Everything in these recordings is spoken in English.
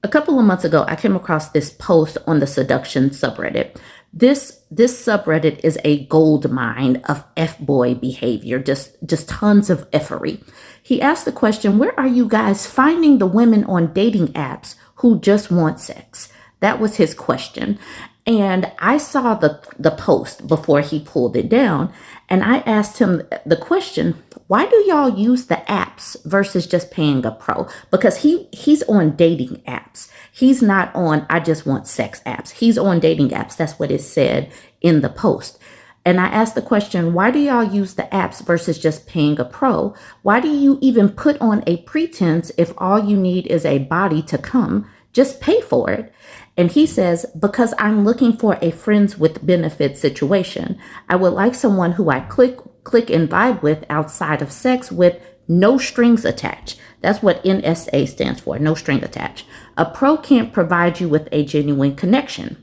A couple of months ago, I came across this post on the seduction subreddit. This subreddit is a gold mine of F-boy behavior, just tons of effery. He asked the question, where are you guys finding the women on dating apps who just want sex? That was his question. And I saw the post before he pulled it down. And I asked him the question, why do y'all use the apps versus just paying a pro? Because he's on dating apps. He's not on I just want sex apps. He's on dating apps. That's what it said in the post. And I asked the question, why do y'all use the apps versus just paying a pro? Why do you even put on a pretense if all you need is a body to come? Just pay for it. And he says, because I'm looking for a friends with benefits situation. I would like someone who I click and vibe with outside of sex with no strings attached. That's what NSA stands for, no string attached. A pro can't provide you with a genuine connection.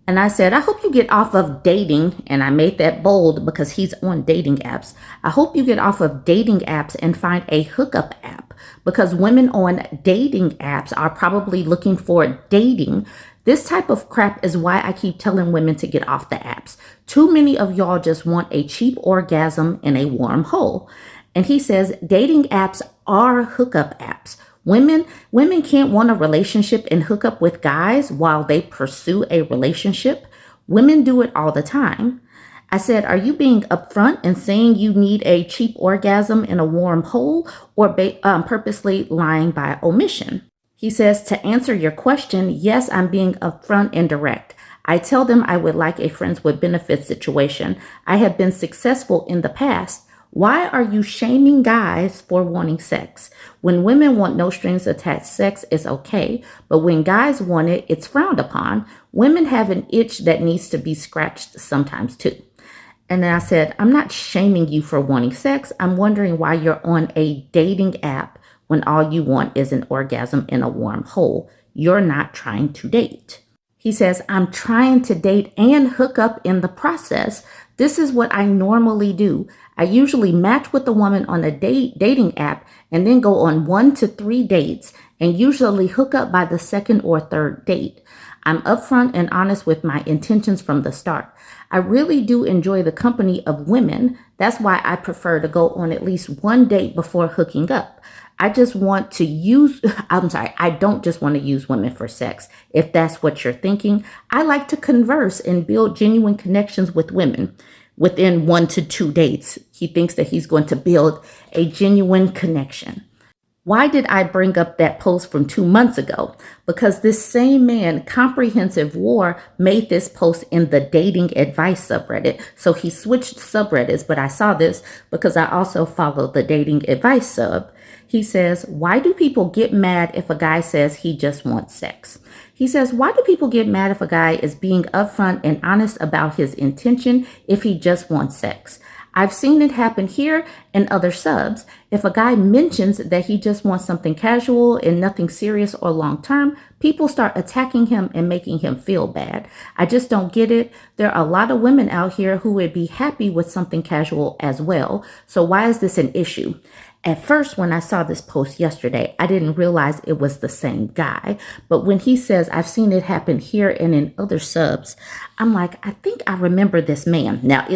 And I said, I hope you get off of dating, and I made that bold because he's on dating apps. I hope you get off of dating apps and find a hookup app, because women on dating apps are probably looking for dating. This type of crap is why I keep telling women to get off the apps. Too many of y'all just want a cheap orgasm in a warm hole. And he says, dating apps are hookup apps. Women can't want a relationship and hook up with guys while they pursue a relationship. Women do it all the time. I said, are you being upfront and saying you need a cheap orgasm in a warm hole, or purposely lying by omission? He says, to answer your question, yes, I'm being upfront and direct. I tell them I would like a friends with benefits situation. I have been successful in the past. Why are you shaming guys for wanting sex? When women want no strings attached sex, it's okay. But when guys want it, it's frowned upon. Women have an itch that needs to be scratched sometimes too. And then I said, I'm not shaming you for wanting sex. I'm wondering why you're on a dating app when all you want is an orgasm in a warm hole. You're not trying to date. He says, I'm trying to date and hook up in the process. This is what I normally do. I usually match with the woman on a dating app and then go on 1 to 3 dates and usually hook up by the second or third date. I'm upfront and honest with my intentions from the start. I really do enjoy the company of women. That's why I prefer to go on at least 1 date before hooking up. I don't just want to use women for sex. If that's what you're thinking, I like to converse and build genuine connections with women. Within 1 to 2 dates, he thinks that he's going to build a genuine connection. Why did I bring up that post from 2 months ago? Because this same man, Comprehensive War, made this post in the dating advice subreddit. So he switched subreddits, but I saw this because I also follow the dating advice sub. He says, why do people get mad if a guy says he just wants sex? He says, why do people get mad if a guy is being upfront and honest about his intention if he just wants sex? I've seen it happen here and other subs. If a guy mentions that he just wants something casual and nothing serious or long term, people start attacking him and making him feel bad. I just don't get it. There are a lot of women out here who would be happy with something casual as well. So why is this an issue? At first, when I saw this post yesterday, I didn't realize it was the same guy. But when he says, I've seen it happen here and in other subs, I'm like, I think I remember this man. Now,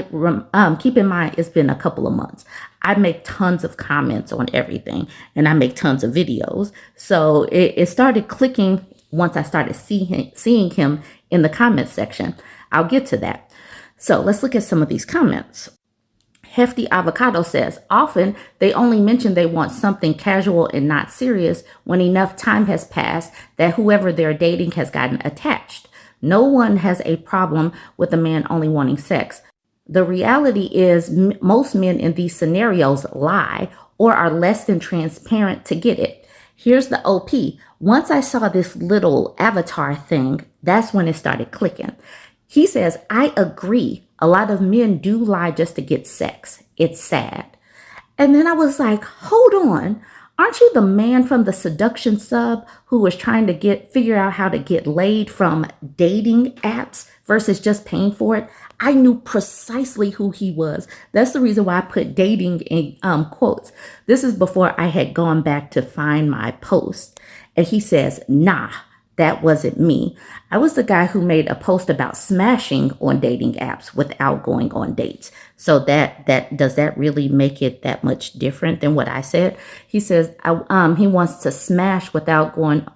keep in mind, it's been a couple of months. I make tons of comments on everything, and I make tons of videos. So it started clicking once I started seeing him in the comment section. I'll get to that. So let's look at some of these comments. Hefty Avocado says, often they only mention they want something casual and not serious when enough time has passed that whoever they're dating has gotten attached. No one has a problem with a man only wanting sex. The reality is most men in these scenarios lie or are less than transparent to get it. Here's the OP. Once I saw this little avatar thing, that's when it started clicking. He says, I agree. A lot of men do lie just to get sex. It's sad. And then I was like, hold on. Aren't you the man from the seduction sub who was trying to figure out how to get laid from dating apps versus just paying for it? I knew precisely who he was. That's the reason why I put dating in quotes. This is before I had gone back to find my post. And he says, nah, that wasn't me. I was the guy who made a post about smashing on dating apps without going on dates. So that does that really make it that much different than what I said? He says he wants to smash without going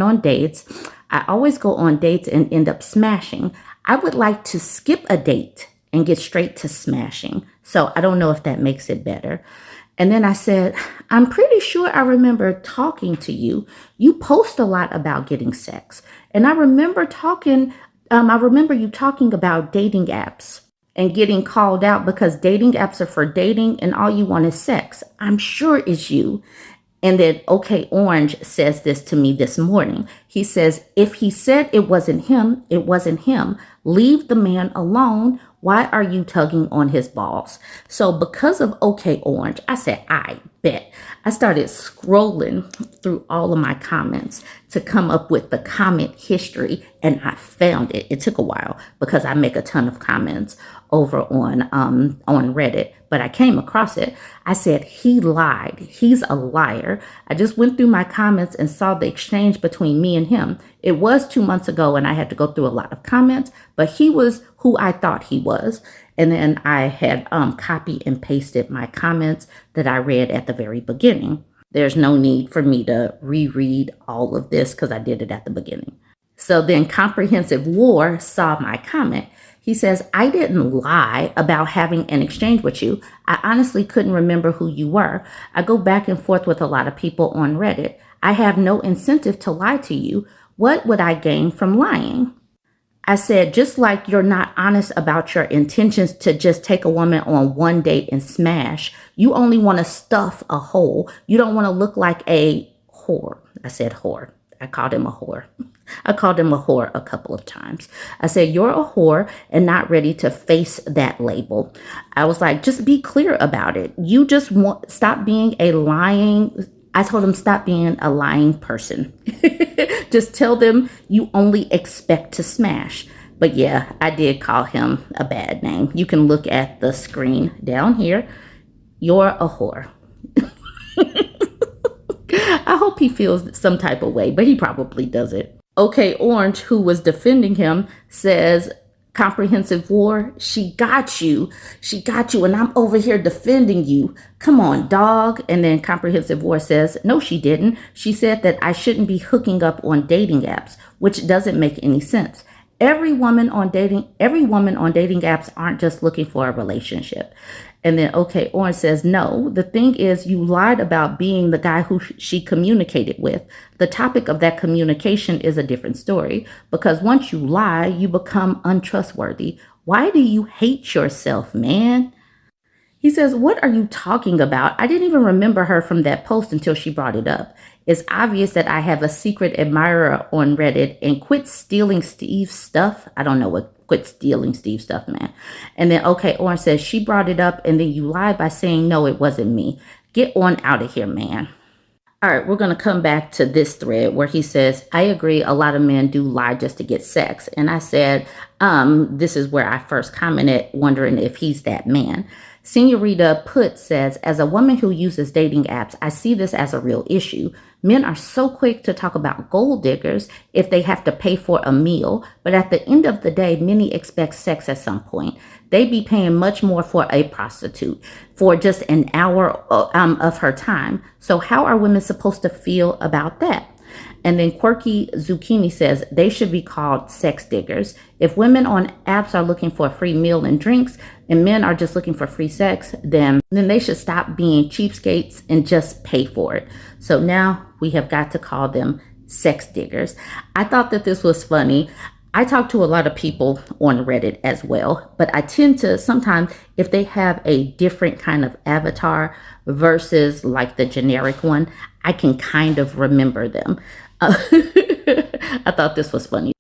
on dates. I always go on dates and end up smashing. I would like to skip a date and get straight to smashing. So I don't know if that makes it better. And then I said, I'm pretty sure I remember talking to you. You post a lot about getting sex. And I remember you talking about dating apps and getting called out because dating apps are for dating and all you want is sex. I'm sure it's you. And then OK Orange says this to me this morning. He says, if he said it wasn't him, it wasn't him. Leave the man alone. Why are you tugging on his balls? So because of OK Orange, I said, I bet. I started scrolling through all of my comments to come up with the comment history, and I found it. It took a while because I make a ton of comments over on Reddit, but I came across it. I said, he lied. He's a liar. I just went through my comments and saw the exchange between me and him. It was 2 months ago and I had to go through a lot of comments, but he was who I thought he was. And then I had copy and pasted my comments that I read at the very beginning. There's no need for me to reread all of this because I did it at the beginning. So then Comprehensive War saw my comment. He says, I didn't lie about having an exchange with you. I honestly couldn't remember who you were. I go back and forth with a lot of people on Reddit. I have no incentive to lie to you. What would I gain from lying? I said, just like you're not honest about your intentions to just take a woman on one date and smash, you only want to stuff a hole. You don't want to look like a whore. I said whore. I called him a whore. I called him a whore a couple of times. I said, you're a whore and not ready to face that label. I was like, just be clear about it. You just stop being a lying. I told him, stop being a lying person. Just tell them you only expect to smash. But yeah, I did call him a bad name. You can look at the screen down here. You're a whore. I hope he feels some type of way, but he probably doesn't. OK Orange, who was defending him, says, Comprehensive War, she got you. She got you. And I'm over here defending you. Come on, dog. And then Comprehensive War says, no, she didn't. She said that I shouldn't be hooking up on dating apps, which doesn't make any sense. Every woman on dating apps aren't just looking for a relationship. And then OK Orange says, no, the thing is you lied about being the guy who she communicated with. The topic of that communication is a different story because once you lie, you become untrustworthy. Why do you hate yourself, man? He says, what are you talking about? I didn't even remember her from that post until she brought it up. It's obvious that I have a secret admirer on Reddit and quit stealing Steve's stuff. I don't know what quit stealing Steve's stuff, man. And then OK Orange says she brought it up and then you lied by saying, no, it wasn't me. Get on out of here, man. All right, we're going to come back to this thread where he says, I agree, a lot of men do lie just to get sex. And I said, this is where I first commented, wondering if he's that man. Senorita Put says, as a woman who uses dating apps, I see this as a real issue. Men are so quick to talk about gold diggers if they have to pay for a meal. But at the end of the day, many expect sex at some point. They be paying much more for a prostitute for just an hour of her time. So how are women supposed to feel about that? And then Quirky Zucchini says they should be called sex diggers. If women on apps are looking for a free meal and drinks and men are just looking for free sex, then they should stop being cheapskates and just pay for it. So now we have got to call them sex diggers. I thought that this was funny. I talk to a lot of people on Reddit as well, but I tend to sometimes, if they have a different kind of avatar versus like the generic one, I can kind of remember them. I thought this was funny.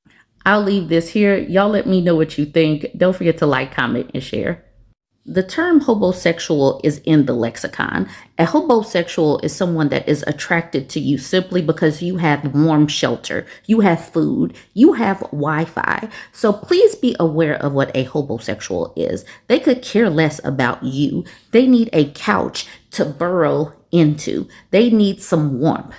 I'll leave this here. Y'all let me know what you think. Don't forget to like, comment, and share. The term hobosexual is in the lexicon. A hobosexual is someone that is attracted to you simply because you have warm shelter, you have food, you have Wi-Fi. So please be aware of what a hobosexual is. They could care less about you. They need a couch to burrow into. They need some warmth.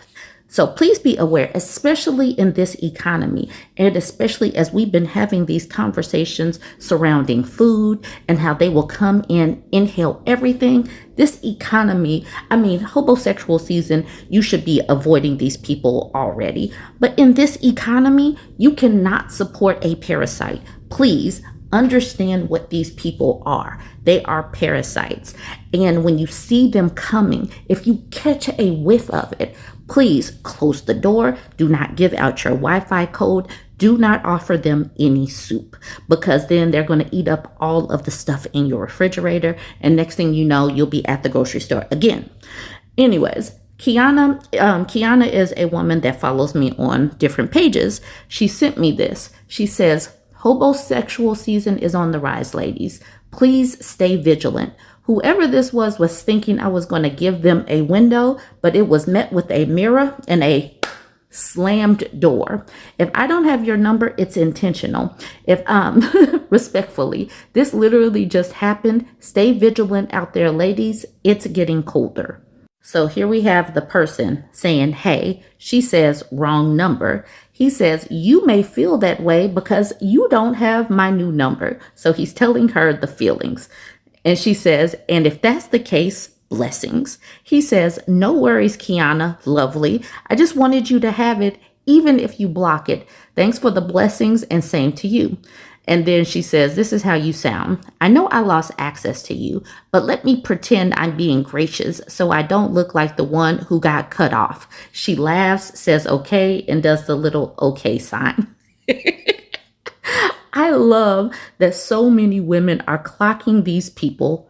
So please be aware, especially in this economy, and especially as we've been having these conversations surrounding food and how they will come in, inhale everything. This economy, I mean, hobosexual season, you should be avoiding these people already. But in this economy, you cannot support a parasite. Please understand what these people are. They are parasites. And when you see them coming, if you catch a whiff of it, please close the door. Do not give out your Wi-Fi code. Do not offer them any soup, because then they're going to eat up all of the stuff in your refrigerator. And next thing you know, you'll be at the grocery store again. Anyways, Kiana is a woman that follows me on different pages. She sent me this. She says, hobosexual season is on the rise, ladies. Please stay vigilant. Whoever this was thinking I was going to give them a window, but it was met with a mirror and a slammed door. If I don't have your number, it's intentional. If respectfully, this literally just happened. Stay vigilant out there, ladies. It's getting colder. So here we have the person saying, hey, she says, wrong number. He says, you may feel that way because you don't have my new number. So he's telling her the feelings. And she says, and if that's the case, blessings. He says, no worries, Kiana, lovely. I just wanted you to have it, even if you block it. Thanks for the blessings, and same to you. And then she says, this is how you sound. I know I lost access to you, but let me pretend I'm being gracious so I don't look like the one who got cut off. She laughs, says okay, and does the little okay sign. I love that so many women are clocking these people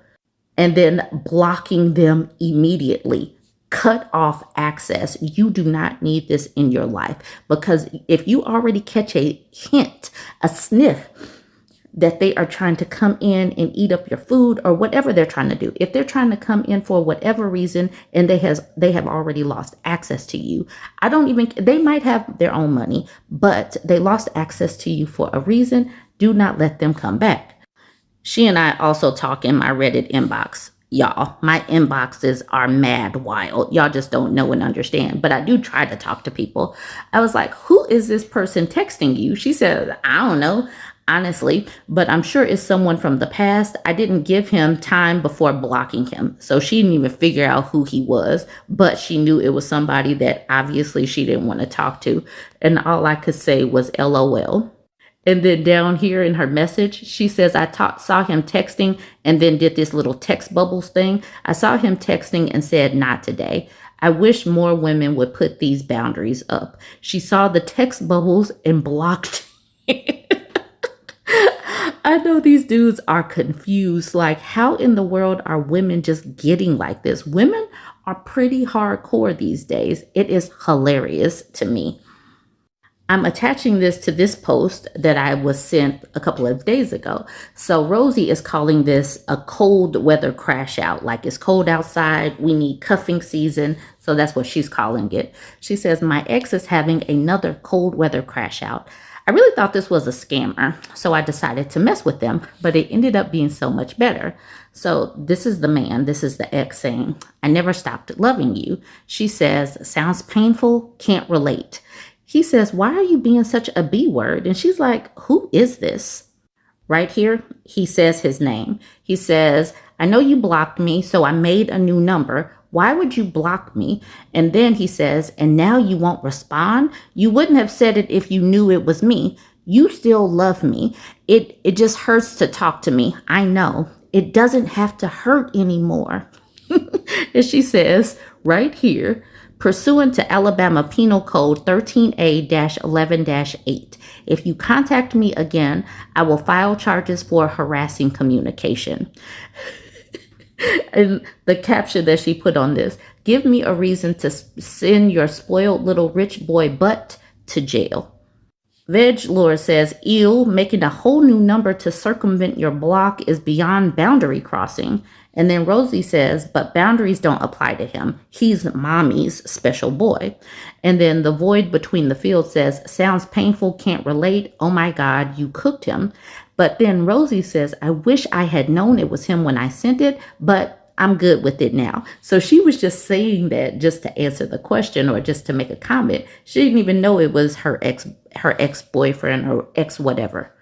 and then blocking them immediately. Cut off access. You do not need this in your life, because if you already catch a hint, a sniff that they are trying to come in and eat up your food or whatever they're trying to do, if they're trying to come in for whatever reason and they have already lost access to you, they might have their own money, but they lost access to you for a reason. Do not let them come back. She and I also talk in my Reddit inbox. Y'all, my inboxes are mad wild. Y'all just don't know and understand. But I do try to talk to people. I was like, who is this person texting you? She said, I don't know, honestly, but I'm sure it's someone from the past. I didn't give him time before blocking him. So she didn't even figure out who he was, but she knew it was somebody that obviously she didn't want to talk to. And all I could say was LOL. And then down here in her message, she says, saw him texting and then did this little text bubbles thing. I saw him texting and said, not today. I wish more women would put these boundaries up. She saw the text bubbles and blocked. I know these dudes are confused. Like, how in the world are women just getting like this? Women are pretty hardcore these days. It is hilarious to me. I'm attaching this to this post that I was sent a couple of days ago. So Rosie is calling this a cold weather crash out. Like, it's cold outside. We need cuffing season. So that's what she's calling it. She says, my ex is having another cold weather crash out. I really thought this was a scammer, so I decided to mess with them, but it ended up being so much better. So this is the man, this is the ex saying, I never stopped loving you. She says, sounds painful, can't relate. He says, why are you being such a B word? And she's like, who is this? Right here, he says his name. He says, I know you blocked me, so I made a new number. Why would you block me? And then he says, and now you won't respond? You wouldn't have said it if you knew it was me. You still love me. It just hurts to talk to me. I know. It doesn't have to hurt anymore. And she says, right here, pursuant to Alabama Penal Code 13A-11-8, if you contact me again, I will file charges for harassing communication. And the caption that she put on this, give me a reason to send your spoiled little rich boy butt to jail. Veg Lord says, ew, making a whole new number to circumvent your block is beyond boundary crossing. And then Rosie says, but boundaries don't apply to him. He's mommy's special boy. And then the void between the fields says, sounds painful, can't relate. Oh my God, you cooked him. But then Rosie says, I wish I had known it was him when I sent it, but I'm good with it now. So she was just saying that just to answer the question or just to make a comment. She didn't even know it was her ex-boyfriend or ex whatever.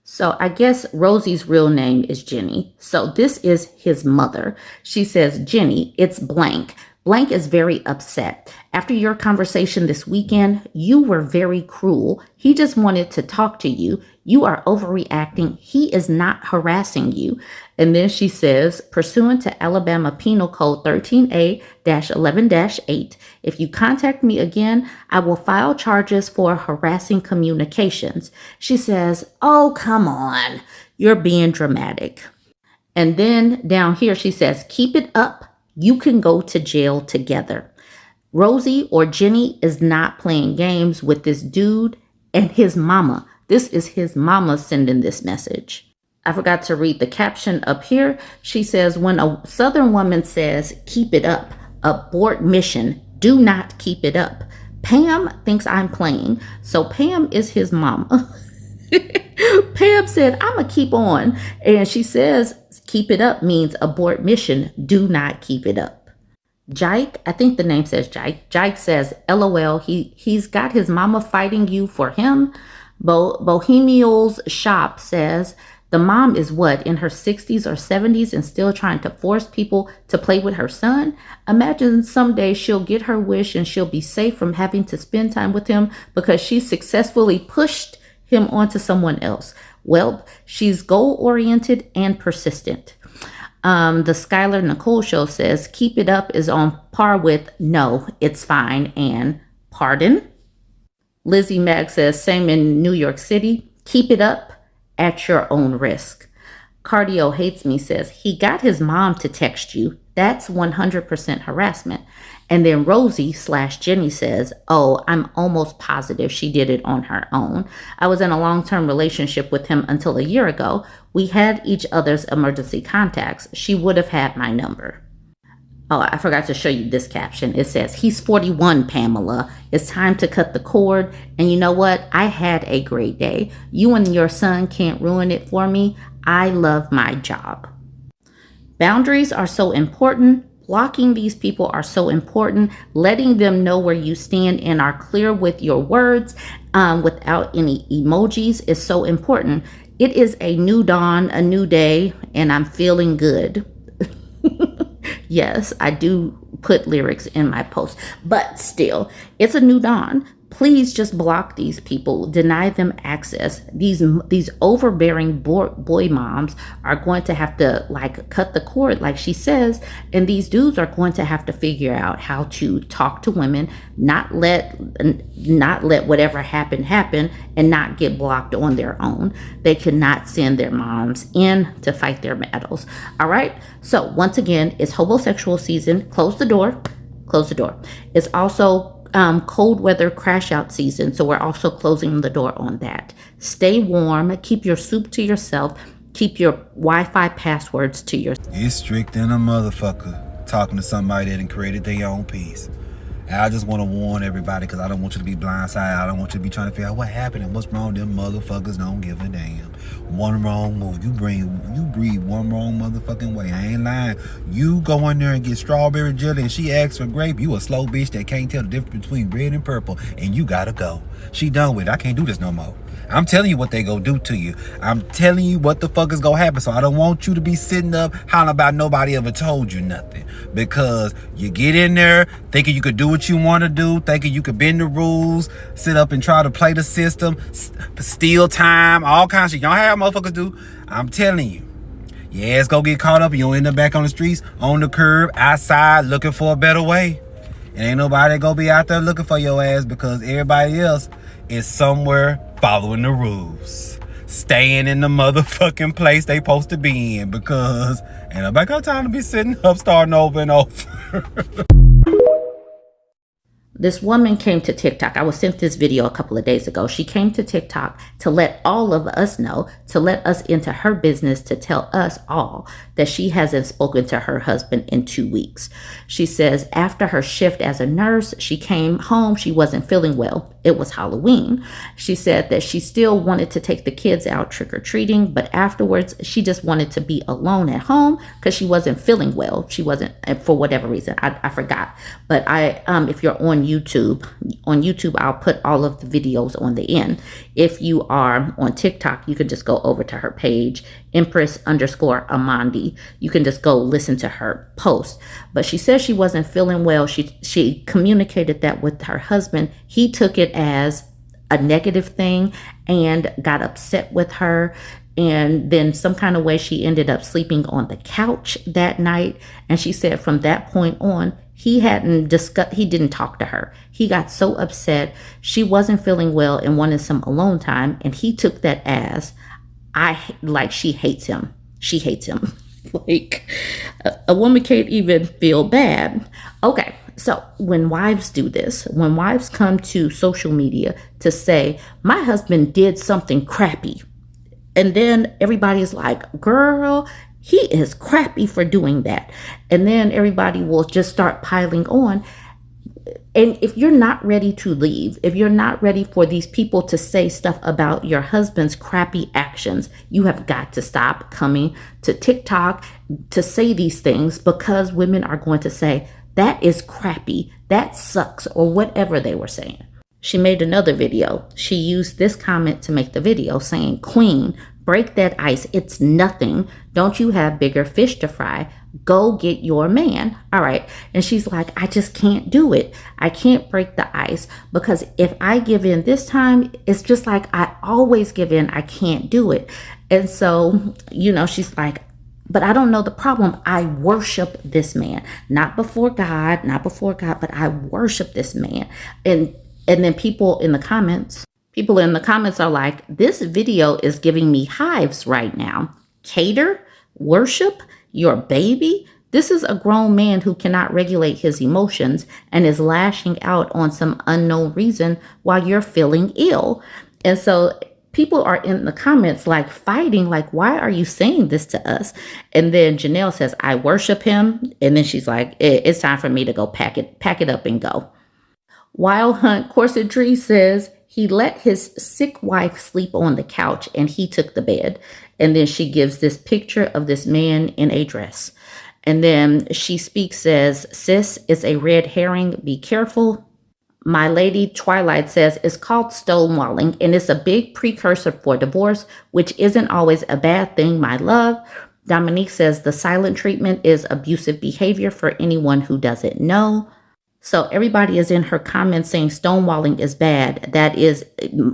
So I guess Rosie's real name is Jenny. So this is his mother. She says, Jenny, it's blank. Blank is very upset. After your conversation this weekend, you were very cruel. He just wanted to talk to you. You are overreacting. He is not harassing you. And then she says, pursuant to Alabama Penal Code 13A-11-8, if you contact me again, I will file charges for harassing communications. She says, oh, come on. You're being dramatic. And then down here, she says, keep it up. You can go to jail together. Rosie or Jenny is not playing games with this dude and his mama. This is his mama sending this message. I forgot to read the caption up here. She says, when a Southern woman says, keep it up, abort mission, do not keep it up. Pam thinks I'm playing. So Pam is his mama. Pam said, I'm going to keep on. And she says, keep it up means abort mission. Do not keep it up. Jike, I think the name says Jike. Jike says, LOL, he's got his mama fighting you for him. Bohemial's shop says, the mom is what, in her 60s or 70s and still trying to force people to play with her son? Imagine someday she'll get her wish and she'll be safe from having to spend time with him because she successfully pushed him onto someone else. Well, she's goal-oriented and persistent. The Skylar Nicole show says, keep it up is on par with no, it's fine, and pardon. Lizzie Mag says, same in New York City, keep it up at your own risk. Cardio Hates Me says, he got his mom to text you. That's 100% harassment. And then Rosie/Jenny says, oh, I'm almost positive she did it on her own. I was in a long-term relationship with him until a year ago. We had each other's emergency contacts. She would have had my number. Oh, I forgot to show you this caption. It says, he's 41, Pamela. It's time to cut the cord. And you know what? I had a great day. You and your son can't ruin it for me. I love my job. Boundaries are so important. Blocking these people are so important. Letting them know where you stand and are clear with your words without any emojis is so important. It is a new dawn, a new day, and I'm feeling good. Yes, I do put lyrics in my post, but still, it's a new dawn. Please just block these people, deny them access. These overbearing boy moms are going to have to cut the cord, like she says, and these dudes are going to have to figure out how to talk to women, not let whatever happen, and not get blocked on their own. They cannot send their moms in to fight their battles. All right. So once again, it's Hobosexual season. Close the door. Close the door. It's also cold weather crash out season, so we're also closing the door on that. Stay warm, keep your soup to yourself, keep your Wi-Fi passwords to yourself. It's strict than a motherfucker talking to somebody that done created their own peace. And I just want to warn everybody, because I don't want you to be blindsided. I don't want you to be trying to figure out what happened and what's wrong. Them motherfuckers don't give a damn. One wrong move, you breathe one wrong motherfucking way. I ain't lying. You go in there and get strawberry jelly and she asks for grape, you a slow bitch that can't tell the difference between red and purple, and you gotta go. She done with it. I can't do this no more. I'm telling you what they gonna do to you. I'm telling you what the fuck is gonna happen. So I don't want you to be sitting up hollering about nobody ever told you nothing. Because you get in there thinking you could do what you want to do, thinking you could bend the rules, sit up and try to play the system, steal time, all kinds of shit. Y'all have motherfuckers do. I'm telling you. Your ass go get caught up and you'll end up back on the streets, on the curb, outside, looking for a better way. And ain't nobody gonna be out there looking for your ass, because everybody else is somewhere following the rules, staying in the motherfucking place they supposed to be in, because ain't nobody got time to be sitting up starting over and over. This woman came to TikTok. I was sent this video a couple of days ago. She came to TikTok to let all of us know, to let us into her business, to tell us all that she hasn't spoken to her husband in 2 weeks. She says after her shift as a nurse, she came home. She wasn't feeling well. it was Halloween. She said that she still wanted to take the kids out trick-or-treating, but afterwards she just wanted to be alone at home because she wasn't feeling well. She wasn't, for whatever reason. I forgot. But if you're on YouTube, I'll put all of the videos on the end. If you are on TikTok, you can just go over to her page, Empress_Amandi. You can just go listen to her post. But she says she wasn't feeling well. She communicated that with her husband. He took it as a negative thing and got upset with her. And then some kind of way she ended up sleeping on the couch that night. And she said from that point on, he didn't talk to her. He got so upset. She wasn't feeling well and wanted some alone time. And he took that as, she hates him. She hates him. Like, a woman can't even feel bad. Okay, so when wives do this, when wives come to social media to say, my husband did something crappy, and then everybody is like, girl, he is crappy for doing that. And then everybody will just start piling on. And if you're not ready to leave, if you're not ready for these people to say stuff about your husband's crappy actions, you have got to stop coming to TikTok to say these things, because women are going to say, that is crappy, that sucks, or whatever they were saying. She made another video. She used this comment to make the video saying, Queen, break that ice. It's nothing. Don't you have bigger fish to fry? Go get your man. All right. And she's like, I just can't do it. I can't break the ice, because if I give in this time, it's just like I always give in. I can't do it. And so, she's like, but I don't know the problem. I worship this man, not before God, but I worship this man. And then people in the comments are like, this video is giving me hives right now. Cater, worship your baby. This is a grown man who cannot regulate his emotions and is lashing out on some unknown reason while you're feeling ill. And so people are in the comments like fighting, like, why are you saying this to us? And then Janelle says, I worship him. And then she's like, it's time for me to go pack it up and go. Wild Hunt Corsetry says he let his sick wife sleep on the couch and he took the bed. And then she gives this picture of this man in a dress. And then she speaks, says, sis, it's a red herring. Be careful. My lady Twilight says it's called stonewalling and it's a big precursor for divorce, which isn't always a bad thing, my love. Dominique says the silent treatment is abusive behavior for anyone who doesn't know. So everybody is in her comments saying stonewalling is bad. That is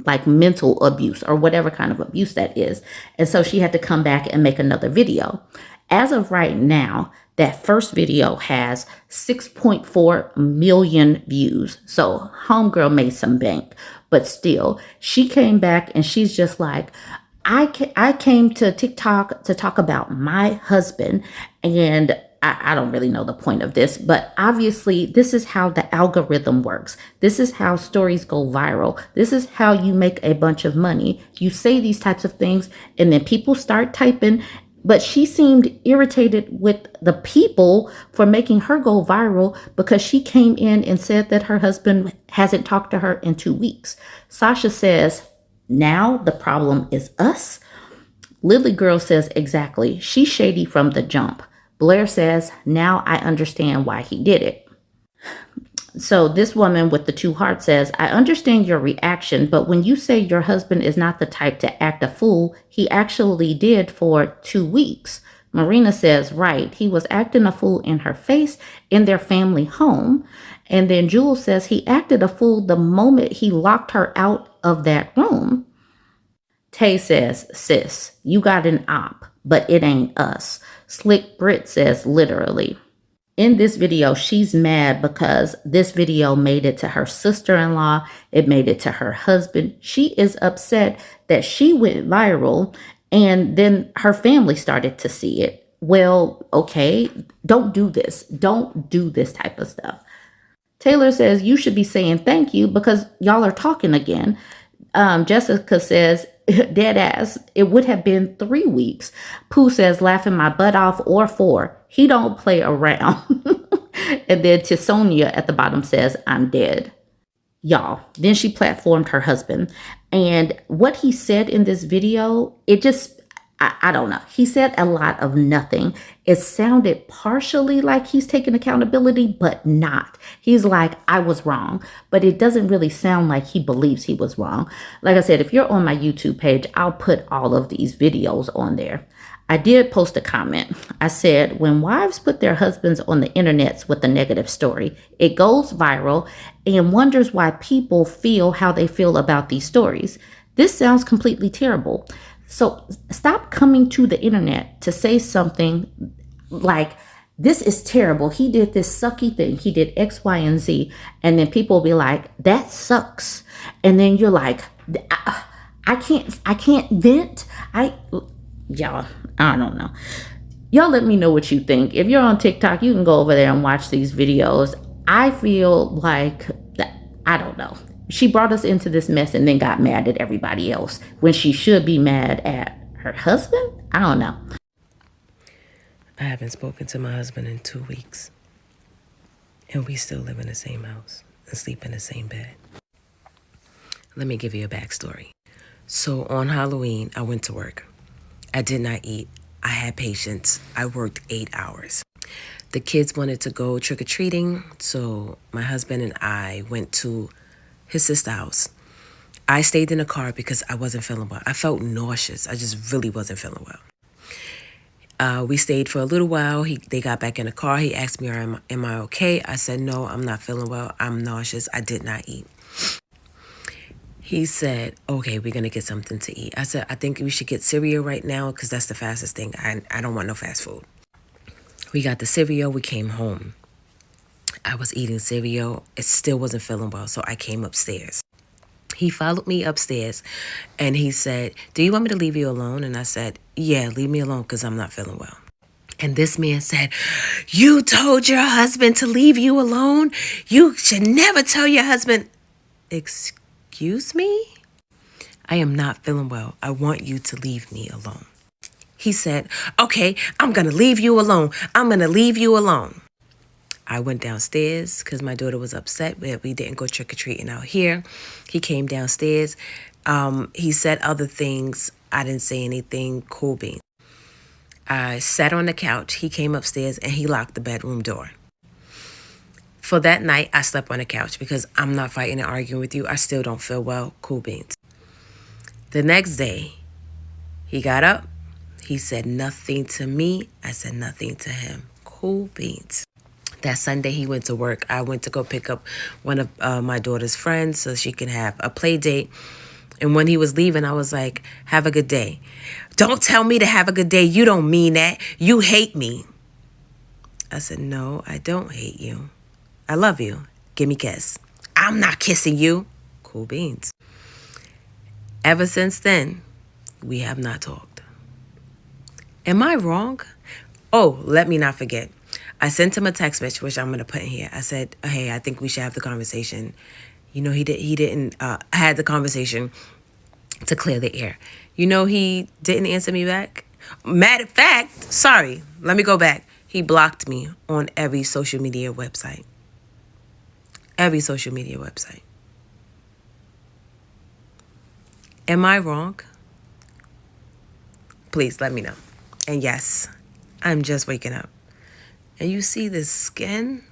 like mental abuse or whatever kind of abuse that is. And so she had to come back and make another video. As of right now, that first video has 6.4 million views. So homegirl made some bank, but still she came back and she's just like, I came to TikTok to talk about my husband, and I don't really know the point of this, but obviously this is how the algorithm works. This is how stories go viral. This is how you make a bunch of money. You say these types of things and then people start typing. But she seemed irritated with the people for making her go viral because she came in and said that her husband hasn't talked to her in 2 weeks. Sasha says, now the problem is us. Lily Girl says, exactly. She's shady from the jump. Blair says, now I understand why he did it. So this woman with the 2 hearts says, I understand your reaction, but when you say your husband is not the type to act a fool, he actually did for 2 weeks. Marina says, right, he was acting a fool in her face in their family home. And then Jules says he acted a fool the moment he locked her out of that room. Tay says, sis, you got an op, but it ain't us. Slick Brit says, literally. In this video, she's mad because this video made it to her sister-in-law. It made it to her husband. She is upset that she went viral and then her family started to see it. Well, okay, don't do this. Don't do this type of stuff. Taylor says you should be saying thank you because y'all are talking again. Jessica says, dead ass, it would have been 3 weeks. Pooh says, laughing my butt off, or 4. He don't play around. And then Tisonia at the bottom says, I'm dead. Y'all, then she platformed her husband. And what he said in this video, it just, I don't know. He said a lot of nothing. It sounded partially like he's taking accountability, but not. He's like, I was wrong. But it doesn't really sound like he believes he was wrong. Like I said, if you're on my YouTube page, I'll put all of these videos on there. I did post a comment. I said, when wives put their husbands on the internets with a negative story, it goes viral and wonders why people feel how they feel about these stories. This sounds completely terrible. So stop coming to the internet to say something like, this is terrible. He did this sucky thing. He did X, Y, and Z. And then people will be like, that sucks. And then you're like, I can't vent. Y'all, I don't know. Y'all let me know what you think. If you're on TikTok, you can go over there and watch these videos. I feel like, I don't know. She brought us into this mess and then got mad at everybody else when she should be mad at her husband. I don't know. I haven't spoken to my husband in 2 weeks. And we still live in the same house and sleep in the same bed. Let me give you a backstory. So on Halloween, I went to work. I did not eat. I had patience. I worked 8 hours. The kids wanted to go trick-or-treating, so my husband and I went to his sister's house. I stayed in the car because I wasn't feeling well. I felt nauseous. I just really wasn't feeling well. We stayed for a little while. They got back in the car. He asked me, am I okay? I said, no, I'm not feeling well. I'm nauseous. I did not eat. He said, okay, we're going to get something to eat. I said, I think we should get cereal right now because that's the fastest thing. I don't want no fast food. We got the cereal. We came home. I was eating cereal. It still wasn't feeling well, so I came upstairs. He followed me upstairs, and he said, do you want me to leave you alone? And I said, yeah, leave me alone because I'm not feeling well. And this man said, you told your husband to leave you alone? You should never tell your husband. Excuse me? I am not feeling well. I want you to leave me alone. He said, okay, I'm going to leave you alone. I'm going to leave you alone. I went downstairs because my daughter was upset that we didn't go trick-or-treating out here. He came downstairs. He said other things. I didn't say anything. Cool beans. I sat on the couch. He came upstairs and he locked the bedroom door. For that night, I slept on the couch because I'm not fighting and arguing with you. I still don't feel well. Cool beans. The next day, he got up. He said nothing to me. I said nothing to him. Cool beans. That Sunday, he went to work. I went to go pick up one of my daughter's friends so she can have a play date. And when he was leaving, I was like, have a good day. Don't tell me to have a good day. You don't mean that. You hate me. I said, no, I don't hate you. I love you. Give me a kiss. I'm not kissing you. Cool beans. Ever since then, we have not talked. Am I wrong? Oh, let me not forget. I sent him a text message, which I'm going to put in here. I said, hey, I think we should have the conversation. You know, he didn't had the conversation to clear the air. You know, he didn't answer me back. Matter of fact, sorry, let me go back. He blocked me on every social media website. Every social media website. Am I wrong? Please let me know. And yes, I'm just waking up. And you see this skin?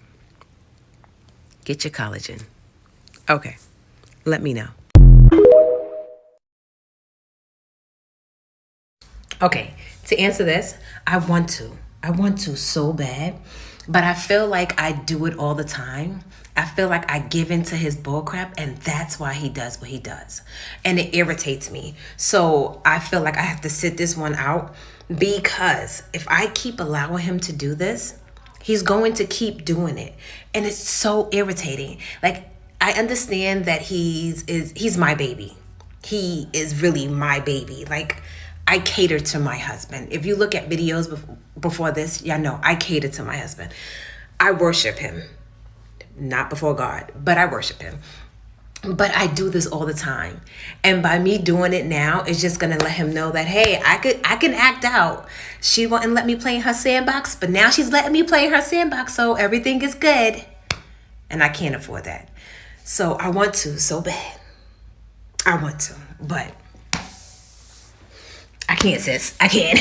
Get your collagen. Okay, let me know. Okay, to answer this, I want to so bad, but I feel like I do it all the time. I feel like I give into his bullcrap, and that's why he does what he does. And it irritates me. So I feel like I have to sit this one out, because if I keep allowing him to do this, he's going to keep doing it. And it's so irritating. Like, I understand that he's my baby. He is really my baby. Like, I cater to my husband. If you look at videos before this, y'all know I cater to my husband. I worship him. Not before God, but I worship him. But I do this all the time. And by me doing it now, it's just going to let him know that, hey, I can act out. She wouldn't let me play in her sandbox, but now she's letting me play in her sandbox, so everything is good. And I can't afford that. So I want to so bad. I want to, but I can't, sis. I can't.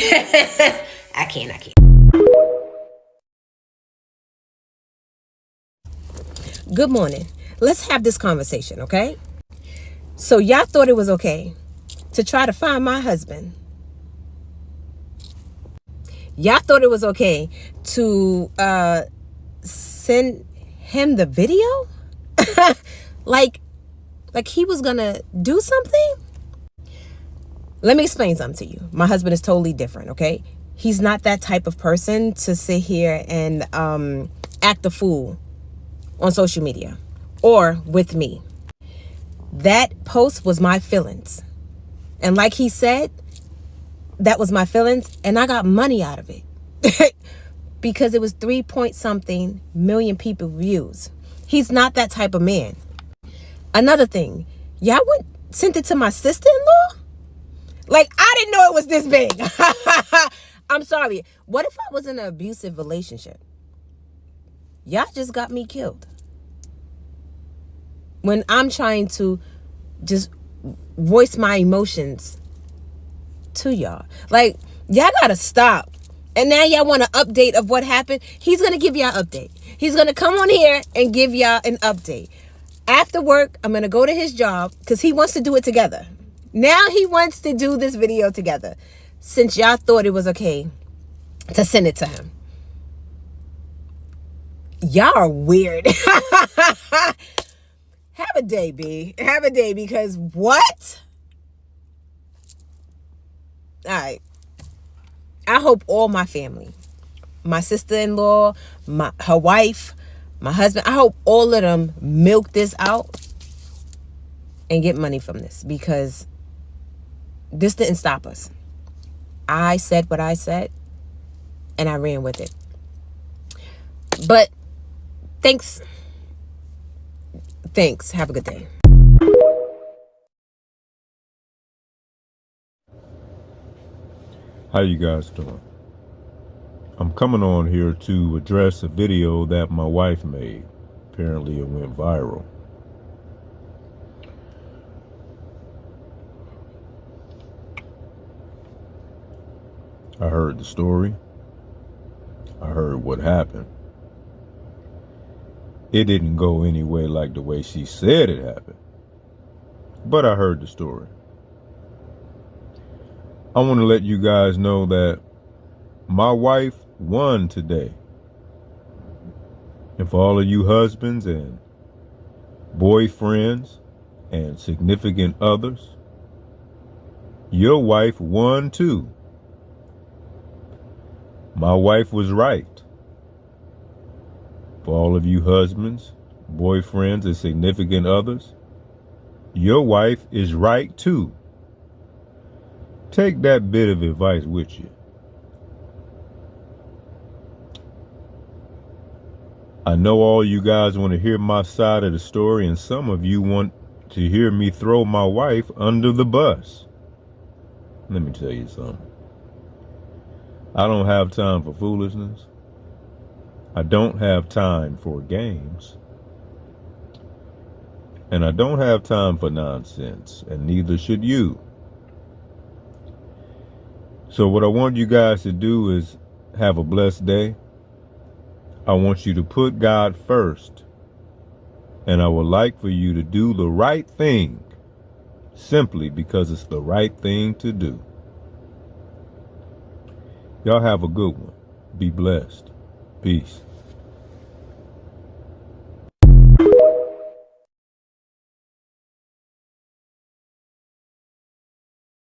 I can't. Good morning. Let's have this conversation, okay? So y'all thought it was okay to try to find my husband. Y'all thought it was okay to send him the video? like he was gonna do something? Let me explain something to you. My husband is totally different, okay? He's not that type of person to sit here and act a fool on social media or with me. That post was my feelings. And like he said, that was my feelings, and I got money out of it. Because it was 3 point something million people views. He's not that type of man. Another thing, y'all sent it to my sister-in-law? Like, I didn't know it was this big. I'm sorry. What if I was in an abusive relationship? Y'all just got me killed. When I'm trying to just voice my emotions to y'all. Like, y'all gotta stop. And now y'all want an update of what happened. He's gonna give y'all an update. He's gonna come on here and give y'all an update. After work, I'm gonna go to his job because he wants to do it together. Now he wants to do this video together. Since y'all thought it was okay to send it to him. Y'all are weird. Have a day, B. Have a day, because what? All right. I hope all my family, my sister-in-law, her wife, my husband, I hope all of them milk this out and get money from this, because this didn't stop us. I said what I said and I ran with it. But thanks. Have a good day. How you guys doing? I'm coming on here to address a video that my wife made. Apparently it went viral. I heard the story. I heard what happened. It didn't go any way like the way she said it happened. But I heard the story. I want to let you guys know that my wife won today. And for all of you husbands and boyfriends and significant others, your wife won too. My wife was right. For all of you husbands, boyfriends, and significant others, your wife is right too. Take that bit of advice with you. I know all you guys want to hear my side of the story, and some of you want to hear me throw my wife under the bus. Let me tell you something. I don't have time for foolishness. I don't have time for games. And I don't have time for nonsense, and neither should you. So what I want you guys to do is have a blessed day. I want you to put God first. And I would like for you to do the right thing simply because it's the right thing to do. Y'all have a good one. Be blessed. Peace.